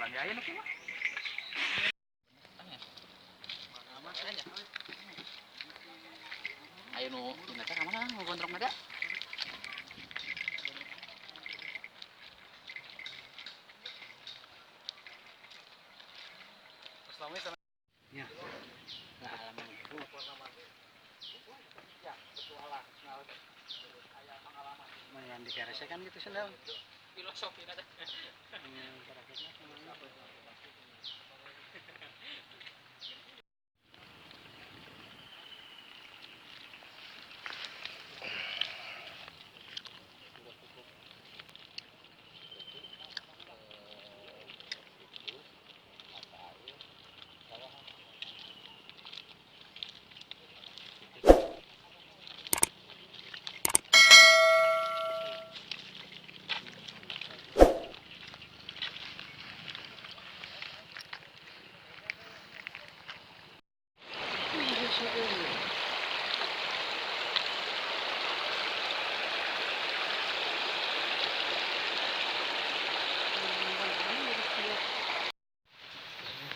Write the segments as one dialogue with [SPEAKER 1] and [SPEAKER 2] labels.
[SPEAKER 1] ya ayo nih. Ayo nu dinata ka mana nu gondrong ada. Ya. Nah, alaman itu. Ya, petualang. Nah, kayak pengalaman. Yang dikeresekan gitu sendal. Filosofi ada.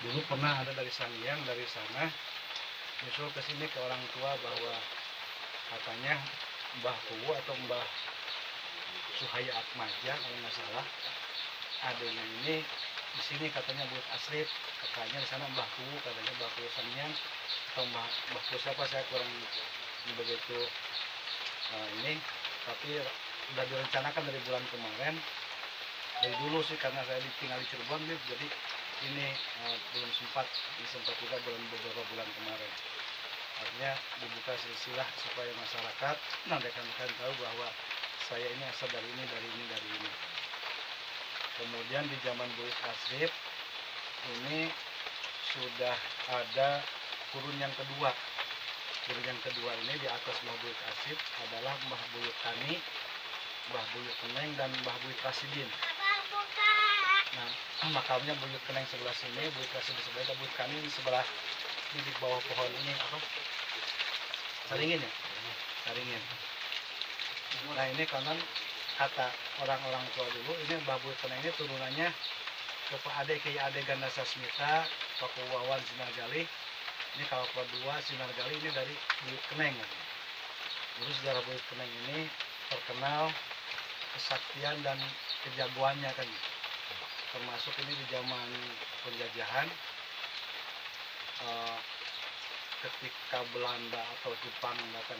[SPEAKER 2] Dulu pernah ada dari Sangiang dari sana nyusul ke sini ke orang tua bahwa katanya Mbah Kuwu atau Mbah Suhaya Atmaja kalau nggak salah adanya ini di sini katanya buat aslit, katanya di sana Mbah Kuwu, katanya Mbah Kuwu Sangiang atau Mbah Kuwu siapa saya kurang begitu ini, tapi udah direncanakan dari bulan kemarin, dari dulu sih karena saya tinggal di Cirebon jadi ini belum sempat juga beberapa bulan kemarin. Artinya dibuka silsilah supaya masyarakat rekan-rekan tahu bahwa saya ini asal dari ini. Kemudian di zaman Buyut Asrif ini sudah ada kurun yang kedua. Kurun yang kedua ini di atas Mbah Buyut Asrif adalah Mbah Buyut Kani, Mbah Buyut Keneng dan Mbah Buyut Rasidin. Nah, makamnya Buyut Keneng sebelah sini, Buyut Rasidin di sebelah, Buyut Kani di sebelah di bawah pohon ini apa? Saringin ya? Saringin. Nah ini konon kata orang-orang tua dulu ini Mbah Buyut Keneng ini turunannya ke Pak Ade Kiai Ade Ganda Sasmita, Pak Wawan Sinargali. Ini kalau kedua Sinargali ini dari Buyut Keneng. Jadi sejarah Buyut Keneng ini terkenal kesaktian dan kejagoannya kan. Termasuk ini di zaman penjajahan ketika Belanda atau Jepang datang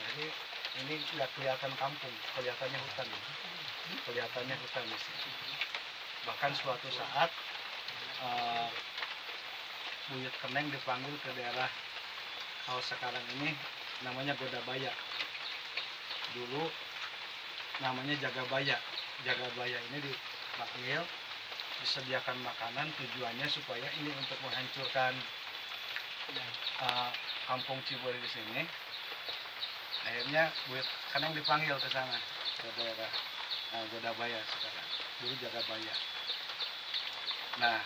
[SPEAKER 2] ini nggak kelihatan kampung, kelihatannya hutan di sini. Bahkan suatu saat Buyut Keneng dipanggil ke daerah kalau sekarang ini namanya Godabaya, dulu namanya Jagabaya. Jagabaya ini dipanggil, disediakan makanan, tujuannya supaya ini untuk menghancurkan kampung Cibori di sini. Akhirnya Buyut Keneng dipanggil ke sana ke daerah Godabaya sekarang, dulu Jagabaya. Nah,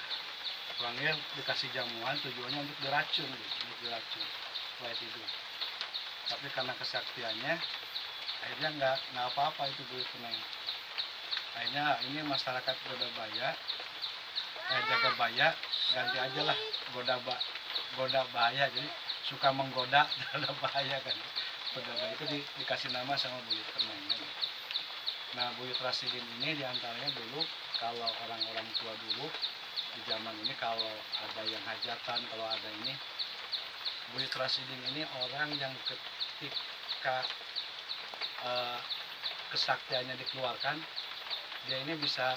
[SPEAKER 2] panggil dikasih jamuan, tujuannya untuk diracun supaya tidur. Tapi karena kesaktiannya, akhirnya nggak apa-apa itu Buyut Keneng. Akhirnya ini masyarakat Godabaya, Jagabaya ganti aja lah Godabaya, jadi suka menggoda Godabaya kan. Godabaya itu dikasih nama sama Buyut Keneng kan. Nah Buyut Rasidin ini diantaranya dulu kalau orang-orang tua dulu di zaman ini kalau ada yang hajatan, kalau ada ini Buyut Rasidin ini orang yang ketika kesaktiannya dikeluarkan, dia ini bisa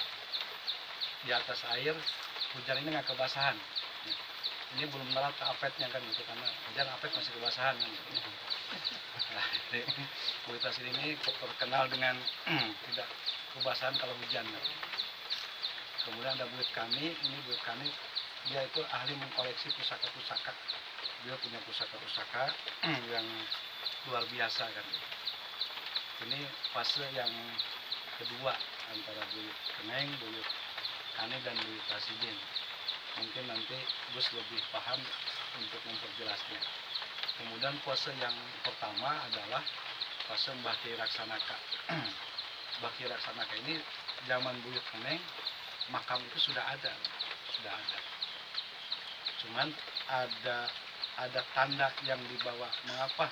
[SPEAKER 2] di atas air, hujan ini nggak kebasahan. Ini belum merat ke apetnya kan gitu, karena hujan apet masih kebasahan kan gitu. Nah, Buyut Rasidin ini terkenal dengan tidak kebasahan kalau hujan kan. Kemudian ada Buyut Kani, ini Buyut Kani dia itu ahli mengkoleksi pusaka-pusaka. Dia punya pusaka-pusaka yang luar biasa kan. Ini fase yang kedua antara Buyut Keneng, Buyut Kani dan Buyut Rasidin. Mungkin nanti Gus lebih paham untuk memperjelasnya. Kemudian fase yang pertama adalah fase Mbah Kiai Raksanaka. Mbah Kiai Raksanaka ini zaman Buyut Keneng makam itu sudah ada sudah ada. Cuman ada tanda yang dibawa. Mengapa?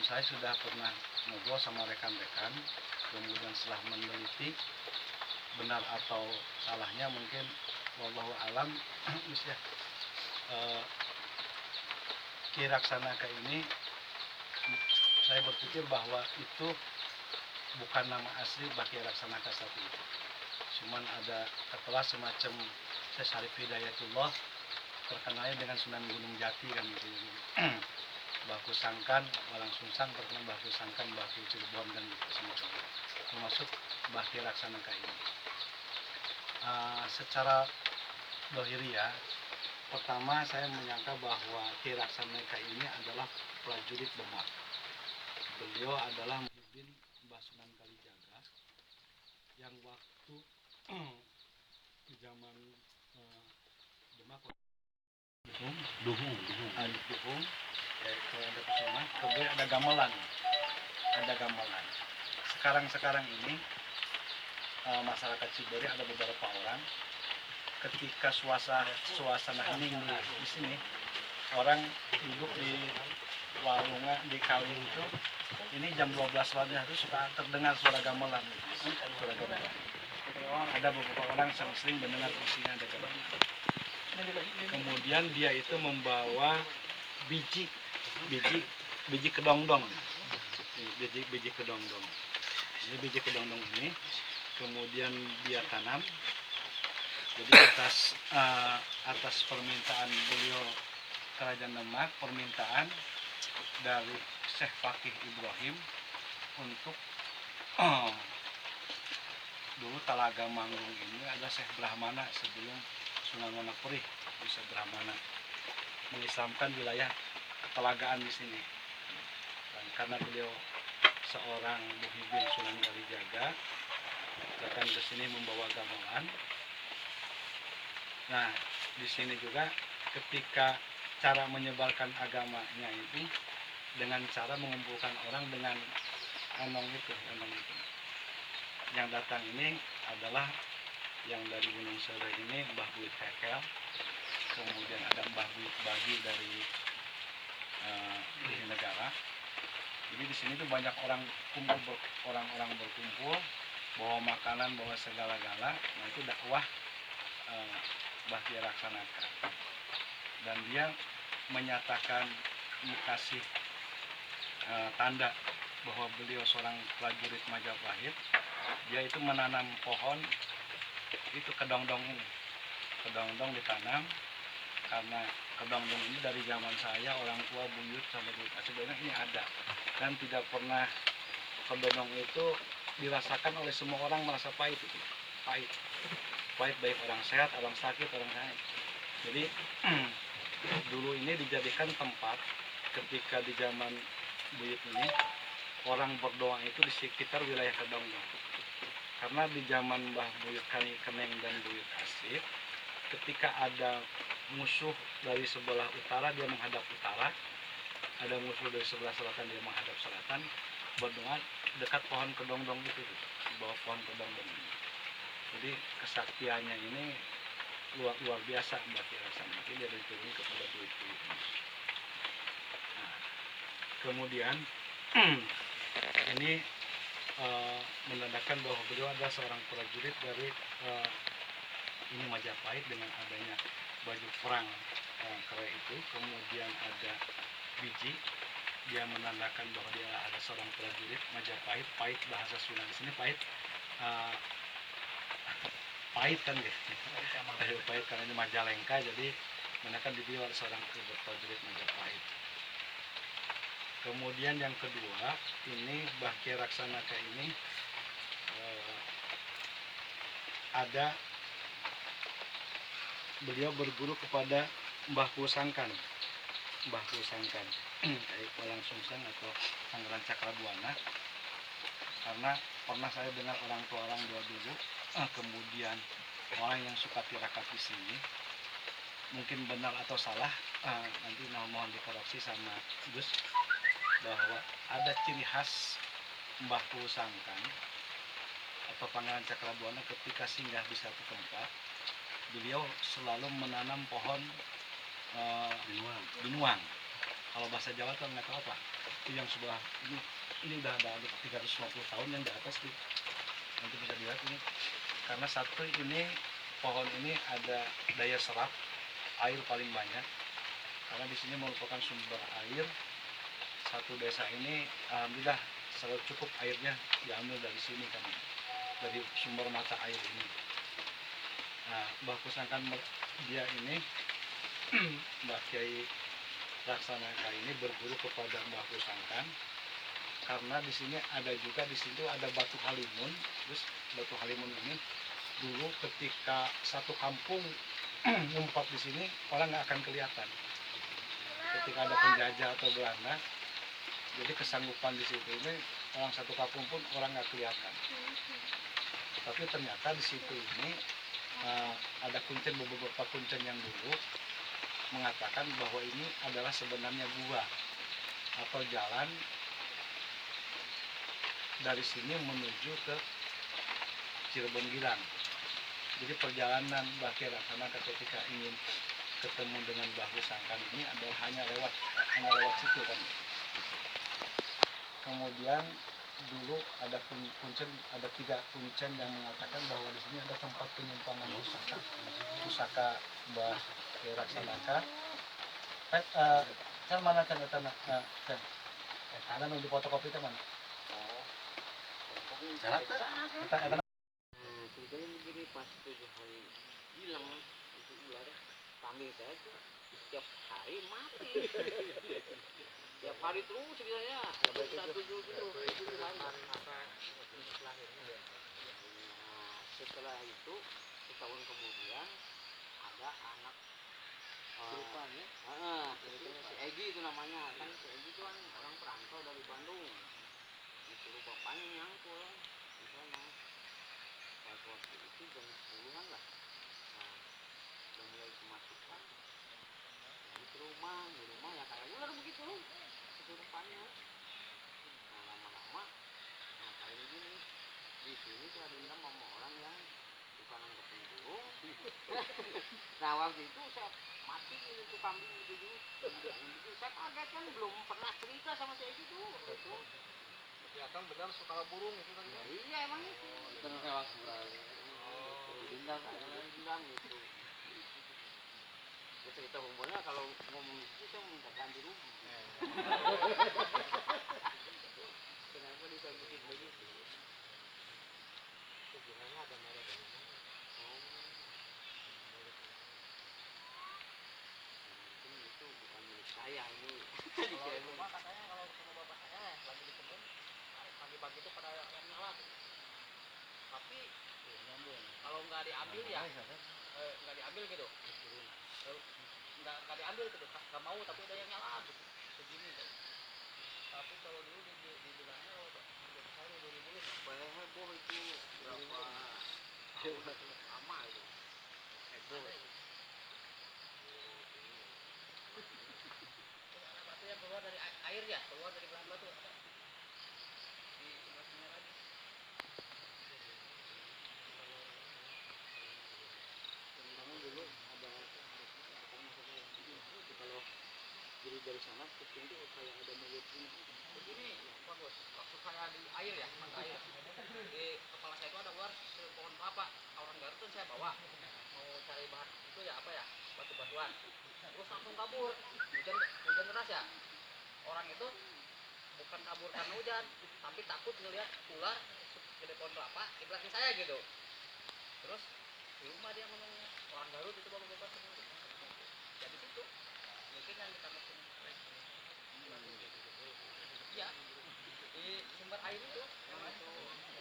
[SPEAKER 2] Saya sudah pernah ngobrol sama rekan-rekan, kemudian setelah meneliti benar atau salahnya mungkin wallahu alam ya. Ki Raksanaka ini saya berpikir bahwa itu bukan nama asli Ki Raksanaka satu itu. Cuman ada setelah semacam Syarif Hidayatullah terkenalnya dengan Sunan Gunung Jati kan gitu. Baku Sangkan, Walang Sungsang terkenal Baku Sangkan, Baku Cirebon dan semacam itu. Termasuk Ki Raksanaka ini. Secara dohiriyah, pertama saya menyangka bahwa Ki Raksanaka ini adalah prajurit Demak. Beliau adalah pemimpin Mbah Sunan Kalijaga yang waktu zaman Demak Duhung, yaitu ada Kusuma, kemudian ada gamelan. Sekarang ini masyarakat Cibori ada beberapa orang. Ketika suasana hening di sini, orang duduk di warungan di kali itu, ini jam 12 malam itu suka terdengar suara gamelan. Ada beberapa orang sering mendengar isinya ada gamelan. Kemudian dia itu membawa biji kedongdong. Biji kedongdong. Ini biji kedongdong ini kemudian dia tanam. Jadi atas permintaan beliau Kerajaan Demak, permintaan dari Syekh Fakih Ibrahim untuk dulu Talaga Manggung ini ada Syekh Brahmana sebelum Sunan Wonogiri, Syekh Brahmana mengislamkan wilayah Ketelagaan di sini. Dan karena beliau seorang muhibin Sunan Kalijaga, datang ke sini membawa gamelan. Nah, di sini juga ketika cara menyebarkan agamanya itu dengan cara mengumpulkan orang dengan enong itu. Yang datang ini adalah yang dari Gunung Sere ini Mbah Buyut Hekel, kemudian ada Mbah Buyut Bagi dari negara. Jadi di sini tuh banyak orang berkumpul, bawa makanan, bawa segala-gala. Nah itu dakwah Ki Raksanaka. Dan dia menyatakan kasih tanda bahwa beliau seorang prajurit Majapahit. Dia itu menanam pohon itu kedongdong ini. Kedongdong ditanam karena kedongdong ini dari zaman saya orang tua buyut sampai sebenarnya ini ada dan tidak pernah kedongdong itu dirasakan oleh semua orang merasa pahit itu. Pahit baik orang sehat, orang sakit, orang lain. Jadi dulu ini dijadikan tempat ketika di zaman buyut ini orang berdoa itu di sekitar wilayah kedongdong. Karena di zaman Mbah Buyut Keneng dan Buyut Asih, ketika ada musuh dari sebelah utara dia menghadap utara, ada musuh dari sebelah selatan dia menghadap selatan, berdoa dekat pohon kedongdong itu, di bawah pohon kedongdong ini. Jadi kesaktiannya ini luar biasa Ki Raksanaka. Dia diturunkan kepada Buyut. Nah, kemudian ini menandakan bahwa beliau adalah seorang prajurit dari ini Majapahit dengan adanya baju perang kera itu, kemudian ada biji, dia menandakan bahwa dia ada seorang prajurit Majapahit. Pahit bahasa Sunda di sini pahit kan ya, pahit karena ini Majalengka, jadi menandakan dia ada seorang prajurit Majapahit. Kemudian yang kedua, ini Ki Raksanaka ini ada beliau berguru kepada Mbah Sangkan, kayak Walang Sungsang atau Pangeran Cakrabuana. Karena pernah saya dengar orang tua orang dua dulu, kemudian orang yang suka tirakat di sini, mungkin benar atau salah, nanti mohon dikoreksi sama Gus, bahwa ada ciri khas Mbah Sangkan atau Pangeran Cakrabuana ketika singgah di satu tempat, beliau selalu menanam pohon binuang. Kalau bahasa Jawa tuh nggak tahu apa. Itu yang sebelah ini udah ada 350 tahun yang di atas nih. Nanti bisa dilihat ini. Karena satu ini pohon ini ada daya serap air paling banyak. Karena di sini merupakan sumber air. Satu desa ini alhamdulillah selalu cukup airnya diambil dari sini kan, dari sumber mata air ini. Nah, Mbah Kusangkan dia ini Mbah Kiai Laksanaka ini berguru kepada Mbah Kusangkan karena di sini ada juga di situ ada batu halimun. Terus batu halimun ini dulu ketika satu kampung ngumpet di sini orang nggak akan kelihatan. Ketika ada penjajah atau Belanda, jadi kesanggupan di situ ini orang satu kampung pun orang nggak kelihatan. Tapi ternyata di situ ini ada kuncen, beberapa kuncen yang dulu mengatakan bahwa ini adalah sebenarnya gua atau jalan dari sini menuju ke Cirebon Gilang. Jadi perjalanan Mbah Kiai Laksanaka ketika ingin ketemu dengan Mbah Kusangkan ini adalah hanya lewat situ kan. Kemudian dulu ada kuncen, ada 3 kuncen yang mengatakan bahwa di sini ada tempat penyimpanan pusaka Mbah Kiai Laksanaka. Kan mana kan tanah ada yang di fotokopi itu mana? Kita
[SPEAKER 3] sudah begini pas 7 hari hilang itu ular panggil saya tuh setiap hari mati. Tiap hari terus sebenarnya. Setelah itu setahun kemudian ada anak rupanya si Egi itu namanya, kan si Egi itu kan orang perantau dari Bandung, disuruh bapaknya nyangkul di sana. Pas waktu itu jam 10-an lah, nah udah mulai kemasukan di rumah ya kayak ular begitu kesurupannya. Nah lama-lama nah kayak gini di sini tuh ada dendam sama orang yang suka nangkep burung. Nah waktu itu saya mati itu kambing itu saya kaget kan, belum pernah cerita sama saya gitu.
[SPEAKER 1] Kelihatan benar suka burung itu tadi.
[SPEAKER 3] Ya, iya emang itu. Benar hewan dendam gitu. Ya, cerita umurnya kalau ngomong itu saya minta ganti rugi. Kenapa disakitin begitu? Sebenarnya ada marah dari mana? Mungkin itu bukan milik saya ini.
[SPEAKER 1] Kalau di rumah katanya kalau ketemu bapak saya lagi di kebun pagi-pagi itu pada yang nyala tuh. Tapi kalau nggak diambil ya nggak diambil gitu, nggak diambil gitu, nggak mau, tapi ada yang nyala gitu segini tuh. Tapi kalau dulu dibilangnya kalau saya 2000
[SPEAKER 3] Supaya heboh itu berapa lama itu heboh.
[SPEAKER 1] batu yang keluar dari air ya, keluar dari belahan batu ada di sebelah sini lagi.
[SPEAKER 3] Kamu dulu ada kalau jadi dari sana ke sini kayak ada mulut ini.
[SPEAKER 1] Begini Pak Bos, waktu saya di air ya, mata air, di kepala saya itu ada ular sepohon kelapa. Orang Garut tuh saya bawa mau cari bahan itu ya apa ya, batu-batuan, terus langsung kabur. Hujan deras ya, orang itu bukan kabur karena hujan, tapi takut ngelihat ular gede pohon kelapa di belakang saya gitu. Terus di rumah dia ngomong, orang Garut itu bapak-bapak semua gitu. Jadi situ mungkin yang ditangkapin ya di sumber air itu
[SPEAKER 3] Yang itu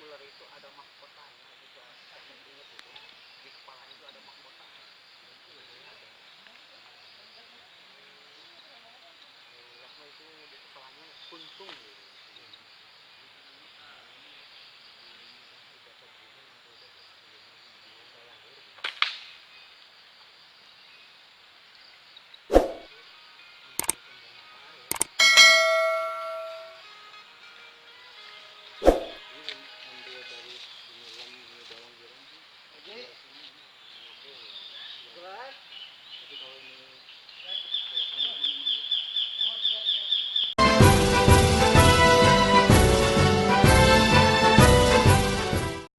[SPEAKER 3] ular itu ada mahkotanya juga. Saya ingat itu di kepala itu ada mahkota. Ularnya itu di kepalanya kuntung gitu. Ambil dari 9 kan.
[SPEAKER 1] Tapi kalau ini